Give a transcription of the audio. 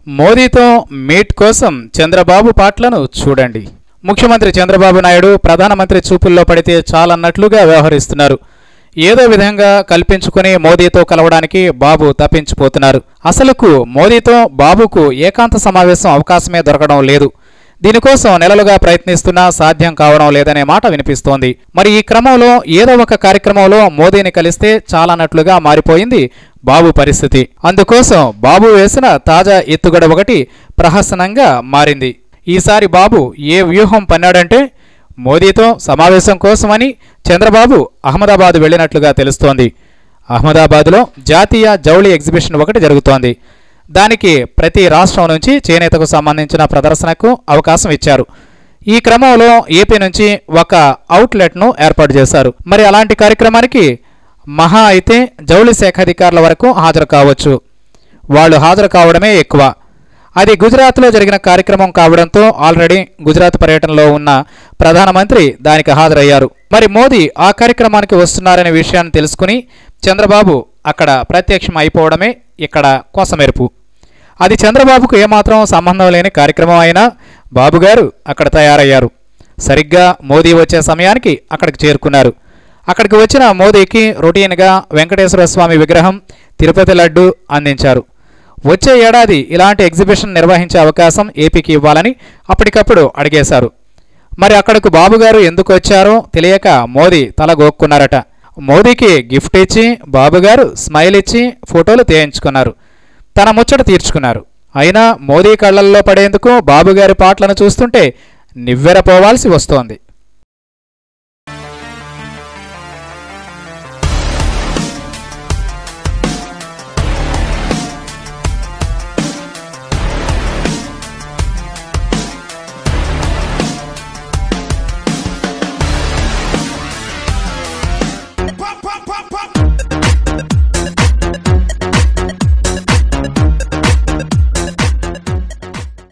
మోదీతో మీట్ కోసం చంద్రబాబు పాటలను చూడండి. ముఖ్యమంత్రి చంద్రబాబు నాయుడు ప్రధానమంత్రి చూపుల్లో పడితే చాలన్నట్లుగా వ్యవహరిస్తున్నారు. ఏదో విధంగా కల్పించుకుని మోదీతో కలవడానికి బాబు తప్పించిపోతున్నారు. అసలుకు మోదీతో బాబుకు ఏకాంత సమావేశం అవకాశమే దొరకడం లేదు. దీనికోసం నెలలుగా ప్రయత్నిస్తున్నా సాధ్యం కావడం లేదనే మాట వినిపిస్తోంది. మరి ఈ క్రమంలో ఏదో ఒక కార్యక్రమంలో మోదీని కలిస్తే చాలన్నట్లుగా మారిపోయింది బాబు పరిస్థితి. అందుకోసం బాబు వేసిన తాజా ఎత్తుగడ ఒకటి ప్రహసనంగా మారింది. ఈసారి బాబు ఏ వ్యూహం పన్నాడంటే మోదీతో సమావేశం కోసమని చంద్రబాబు అహ్మదాబాద్ వెళ్లినట్లుగా తెలుస్తోంది. అహ్మదాబాద్లో జాతీయ జౌళి ఎగ్జిబిషన్ ఒకటి జరుగుతోంది. దానికి ప్రతి రాష్ట్రం నుంచి చేనేతకు సంబంధించిన ప్రదర్శనకు అవకాశం ఇచ్చారు. ఈ క్రమంలో ఏపీ నుంచి ఒక అవుట్లెట్ను ఏర్పాటు చేశారు. మరి అలాంటి కార్యక్రమానికి మహా అయితే జౌళి శాఖ అధికారుల వరకు హాజరు కావచ్చు. వాళ్ళు హాజరు కావడమే ఎక్కువ. అది గుజరాత్లో జరిగిన కార్యక్రమం కావడంతో ఆల్రెడీ గుజరాత్ పర్యటనలో ఉన్న ప్రధానమంత్రి దానికి హాజరయ్యారు. మరి మోదీ ఆ కార్యక్రమానికి వస్తున్నారనే విషయాన్ని తెలుసుకుని చంద్రబాబు అక్కడ ప్రత్యక్షం అయిపోవడమే ఇక్కడ కోసమెరుపు. అది చంద్రబాబుకు ఏమాత్రం సంబంధం లేని కార్యక్రమం అయినా బాబుగారు అక్కడ తయారయ్యారు. సరిగ్గా మోదీ వచ్చే సమయానికి అక్కడికి చేరుకున్నారు. అక్కడికి వచ్చిన మోదీకి రొటీన్గా వెంకటేశ్వర స్వామి విగ్రహం, తిరుపతి లడ్డు అందించారు. వచ్చే ఏడాది ఇలాంటి ఎగ్జిబిషన్ నిర్వహించే అవకాశం ఏపీకి ఇవ్వాలని అప్పటికప్పుడు అడిగేశారు. మరి అక్కడకు బాబుగారు ఎందుకు వచ్చారో తెలియక మోదీ తల గోక్కున్నారట. మోదీకి గిఫ్ట్ ఇచ్చి బాబుగారు స్మైల్ ఇచ్చి ఫోటోలు తీయించుకున్నారు. తన ముచ్చట తీర్చుకున్నారు. అయినా మోదీ కళ్లల్లో పడేందుకు బాబుగారి పాటలను చూస్తుంటే నివ్వెరపోవాల్సి వస్తోంది.